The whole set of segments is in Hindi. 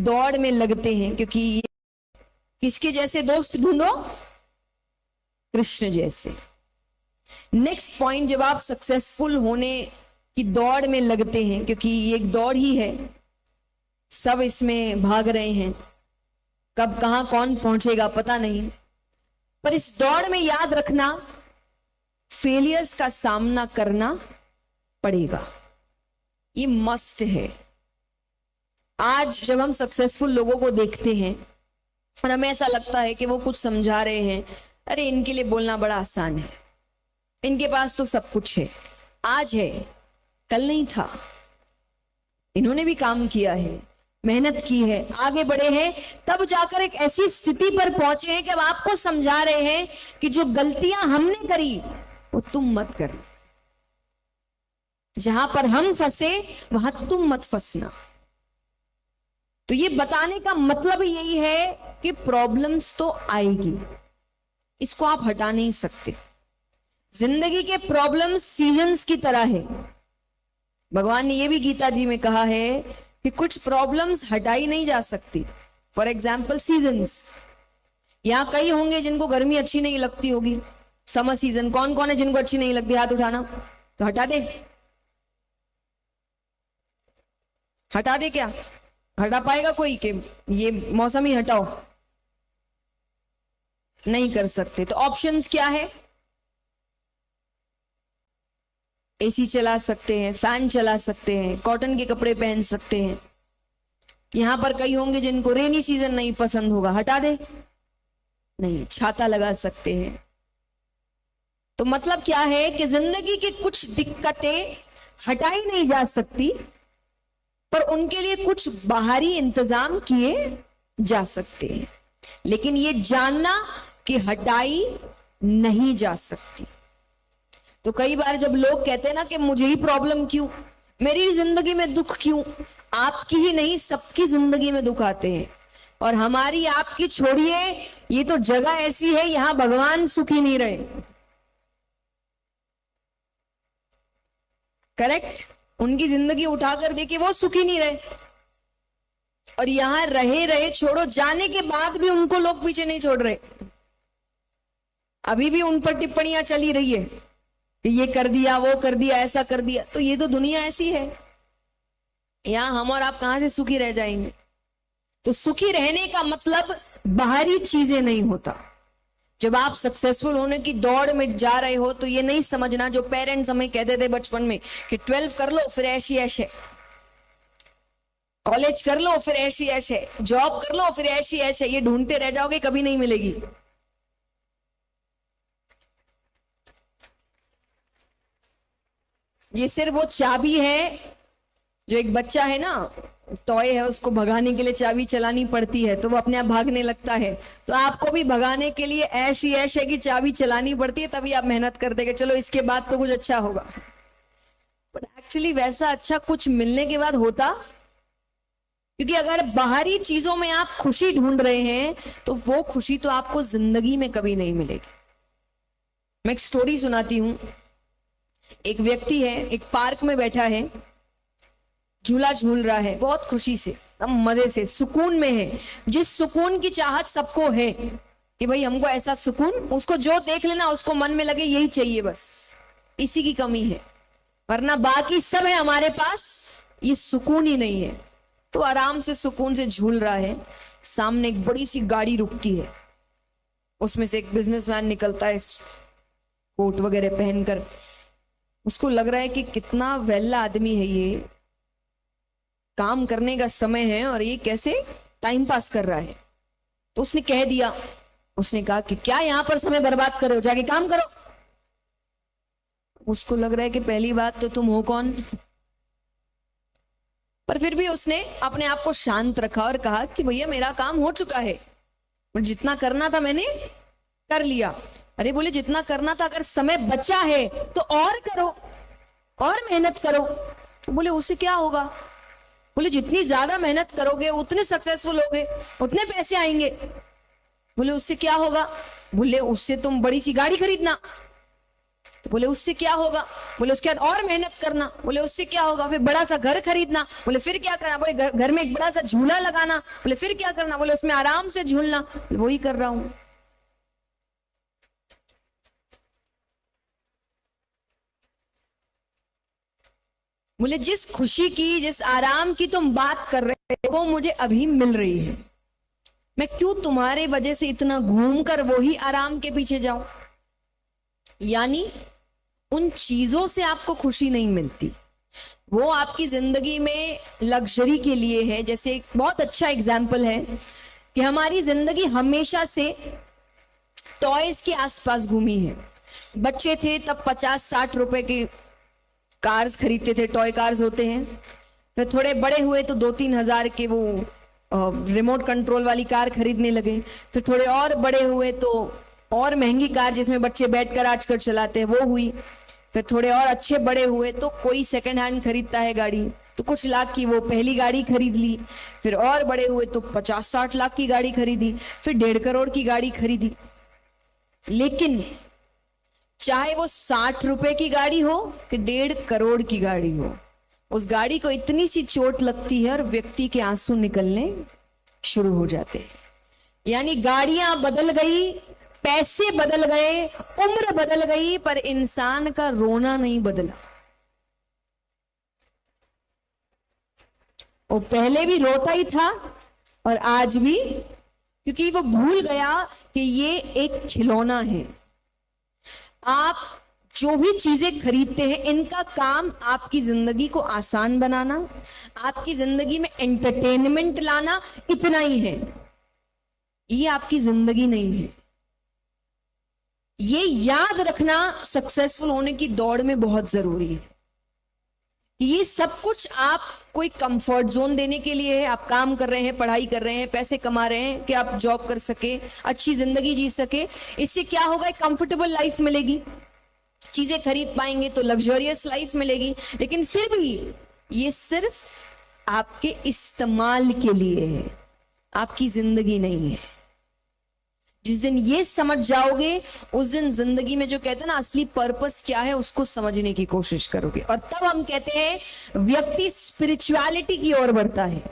दौड़ में लगते हैं, क्योंकि ये किसके जैसे दोस्त ढूंढो? कृष्ण जैसे। नेक्स्ट पॉइंट, जब आप सक्सेसफुल होने की दौड़ में लगते हैं, क्योंकि ये एक दौड़ ही है, सब इसमें भाग रहे हैं, कब कहां कौन पहुंचेगा पता नहीं, पर इस दौड़ में याद रखना फेलियर्स का सामना करना पड़ेगा, ये मस्ट है। आज जब हम सक्सेसफुल लोगों को देखते हैं और हमें ऐसा लगता है कि वो कुछ समझा रहे हैं, अरे इनके लिए बोलना बड़ा आसान है, इनके पास तो सब कुछ है, आज है कल नहीं था, इन्होंने भी काम किया है, मेहनत की है, आगे बढ़े हैं, तब जाकर एक ऐसी स्थिति पर पहुंचे हैं कि अब आपको समझा रहे हैं कि जो गलतियां हमने करी वो तुम मत कर, जहां पर हम फंसे वहां तुम मत फंसना। तो ये बताने का मतलब यही है कि प्रॉब्लम्स तो आएगी, इसको आप हटा नहीं सकते। जिंदगी के प्रॉब्लम्स सीजन्स की तरह है। भगवान ने ये भी गीता जी में कहा है कि कुछ प्रॉब्लम्स हटाई नहीं जा सकती। फॉर एग्जाम्पल सीजन्स, यहां कई होंगे जिनको गर्मी अच्छी नहीं लगती होगी, समर सीजन, कौन कौन है जिनको अच्छी नहीं लगती, हाथ उठाना। तो हटा दे, हटा दे, क्या हटा पाएगा कोई कि ये मौसम ही हटाओ? नहीं कर सकते। तो ऑप्शंस क्या है? एसी चला सकते हैं, फैन चला सकते हैं, कॉटन के कपड़े पहन सकते हैं। यहां पर कई होंगे जिनको रेनी सीजन नहीं पसंद होगा, हटा दे, नहीं, छाता लगा सकते हैं। तो मतलब क्या है कि जिंदगी की कुछ दिक्कतें हटाई नहीं जा सकती, पर उनके लिए कुछ बाहरी इंतजाम किए जा सकते हैं। लेकिन ये जानना कि हटाई नहीं जा सकती। तो कई बार जब लोग कहते हैं ना कि मुझे ही प्रॉब्लम क्यों, मेरी जिंदगी में दुख क्यों, आपकी ही नहीं सबकी जिंदगी में दुख आते हैं, और हमारी आपकी छोड़िए, ये तो जगह ऐसी है यहां भगवान सुखी नहीं रहे। करेक्ट? उनकी जिंदगी उठाकर देखिए, वो सुखी नहीं रहे, और यहां रहे रहे छोड़ो, जाने के बाद भी उनको लोग पीछे नहीं छोड़ रहे। अभी भी उन पर टिप्पणियां चली रही है कि ये कर दिया, वो कर दिया, ऐसा कर दिया। तो ये तो दुनिया ऐसी है, यहां हम और आप कहां से सुखी रह जाएंगे? तो सुखी रहने का मतलब बाहरी चीजें नहीं होता। जब आप सक्सेसफुल होने की दौड़ में जा रहे हो तो ये नहीं समझना, जो पेरेंट्स हमें कहते थे बचपन में कि 12 कर लो फिर ऐशी ऐश है, कॉलेज कर लो फिर ऐशी ऐश है, जॉब कर लो फिर ऐशी ऐश है, ये ढूंढते रह जाओगे, कभी नहीं मिलेगी। ये सिर्फ वो चाबी है जो एक बच्चा है ना, टॉय है, उसको भगाने के लिए चाबी चलानी पड़ती है तो वो अपने आप भागने लगता है। तो आपको भी भगाने के लिए ऐसी ऐश है कि चाबी चलानी पड़ती है, तभी आप मेहनत करते कि चलो इसके बाद तो कुछ अच्छा होगा। बट एक्चुअली वैसा अच्छा कुछ मिलने के बाद होता? क्योंकि अगर बाहरी चीजों में आप खुशी ढूंढ रहे हैं तो वो खुशी तो आपको जिंदगी में कभी नहीं मिलेगी। मैं एक स्टोरी सुनाती हूं। एक व्यक्ति है, एक पार्क में बैठा है, झूला झूल रहा है बहुत खुशी से, हम मजे से, सुकून में है, जिस सुकून की चाहत सबको है कि भाई हमको ऐसा सुकून, उसको जो देख लेना उसको मन में लगे यही चाहिए, बस इसी की कमी है, वरना बाकी सब है हमारे पास, ये सुकून ही नहीं है। तो आराम से सुकून से झूल रहा है। सामने एक बड़ी सी गाड़ी रुकती है, उसमें से एक बिजनेसमैन निकलता है कोट वगैरह पहनकर। उसको लग रहा है कि कितना वेला आदमी है ये, काम करने का समय है और ये कैसे टाइम पास कर रहा है। तो उसने कह दिया, उसने कहा कि क्या यहां पर समय बर्बाद कर रहे हो, जाके काम करो। उसको लग रहा है कि पहली बात तो तुम हो कौन, पर फिर भी उसने अपने आप को शांत रखा और कहा कि भैया मेरा काम हो चुका है, जितना करना था मैंने कर लिया। अरे बोले जितना करना था, अगर समय बचा है तो और करो और मेहनत करो। तो बोले उससे क्या होगा? बोले जितनी ज्यादा मेहनत करोगे उतने सक्सेसफुल होगे, उतने पैसे आएंगे। बोले उससे क्या होगा? बोले उससे तुम बड़ी सी गाड़ी खरीदना। तो बोले उससे क्या होगा? बोले उसके बाद और मेहनत करना। बोले उससे क्या होगा? फिर बड़ा सा घर खरीदना। बोले फिर क्या करना? बोले घर में एक बड़ा सा झूला लगाना। बोले फिर क्या करना? बोले उसमें आराम से झूलना। वही कर रहा हूं। बोले जिस खुशी की, जिस आराम की तुम बात कर रहे हो वो मुझे अभी मिल रही है। मैं क्यों तुम्हारे वजह से इतना घूमकर वही आराम के पीछे जाऊं? यानी उन चीजों से आपको खुशी नहीं मिलती, वो आपकी जिंदगी में लग्जरी के लिए है। जैसे एक बहुत अच्छा एग्जाम्पल है कि हमारी जिंदगी हमेशा से टॉयज के आसपास घूमी है। बच्चे थे तब 50-60 रुपए के कार्स खरीदते थे, टॉय कार्स होते हैं। फिर थोड़े बड़े हुए तो 2-3 हजार के वो रिमोट कंट्रोल वाली कार खरीदने लगे। फिर थोड़े और बड़े हुए तो और महंगी कार जिसमें बच्चे बैठकर आजकल चलाते हैं वो हुई। फिर थोड़े और अच्छे बड़े हुए तो कोई सेकंड हैंड खरीदता है गाड़ी, तो कुछ लाख की वो पहली गाड़ी खरीद ली। फिर और बड़े हुए तो 50-60 लाख की गाड़ी खरीदी। फिर 1.5 करोड़ की गाड़ी खरीदी। लेकिन चाहे वो 60 रुपए की गाड़ी हो कि 1.5 करोड़ की गाड़ी हो, उस गाड़ी को इतनी सी चोट लगती है और व्यक्ति के आंसू निकलने शुरू हो जाते हैं। यानी गाड़ियां बदल गई, पैसे बदल गए, उम्र बदल गई, पर इंसान का रोना नहीं बदला। वो पहले भी रोता ही था और आज भी, क्योंकि वो भूल गया कि ये एक खिलौना है। आप जो भी चीजें खरीदते हैं इनका काम आपकी जिंदगी को आसान बनाना, आपकी जिंदगी में एंटरटेनमेंट लाना, इतना ही है। ये आपकी जिंदगी नहीं है। ये याद रखना सक्सेसफुल होने की दौड़ में बहुत जरूरी है कि ये सब कुछ आप कोई कंफर्ट जोन देने के लिए है। आप काम कर रहे हैं, पढ़ाई कर रहे हैं, पैसे कमा रहे हैं कि आप जॉब कर सके, अच्छी जिंदगी जी सके। इससे क्या होगा? एक कंफर्टेबल लाइफ मिलेगी, चीजें खरीद पाएंगे तो लग्जरियस लाइफ मिलेगी। लेकिन फिर भी ये सिर्फ आपके इस्तेमाल के लिए है, आपकी जिंदगी नहीं है। जिस दिन ये समझ जाओगे उस दिन जिंदगी में जो कहते हैं ना असली पर्पस क्या है उसको समझने की कोशिश करोगे, और तब हम कहते हैं व्यक्ति स्पिरिचुअलिटी की ओर बढ़ता है।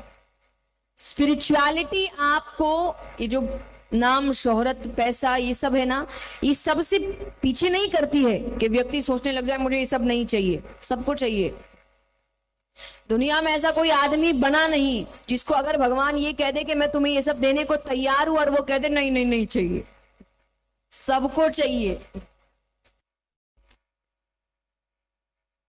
स्पिरिचुअलिटी आपको ये जो नाम, शोहरत, पैसा ये सब है ना, ये सब से पीछे नहीं करती है कि व्यक्ति सोचने लग जाए मुझे ये सब नहीं चाहिए। सबको चाहिए। दुनिया में ऐसा कोई आदमी बना नहीं जिसको अगर भगवान ये कह दे कि मैं तुम्हें ये सब देने को तैयार हूं और वो कह दे नहीं नहीं नहीं चाहिए। सबको चाहिए।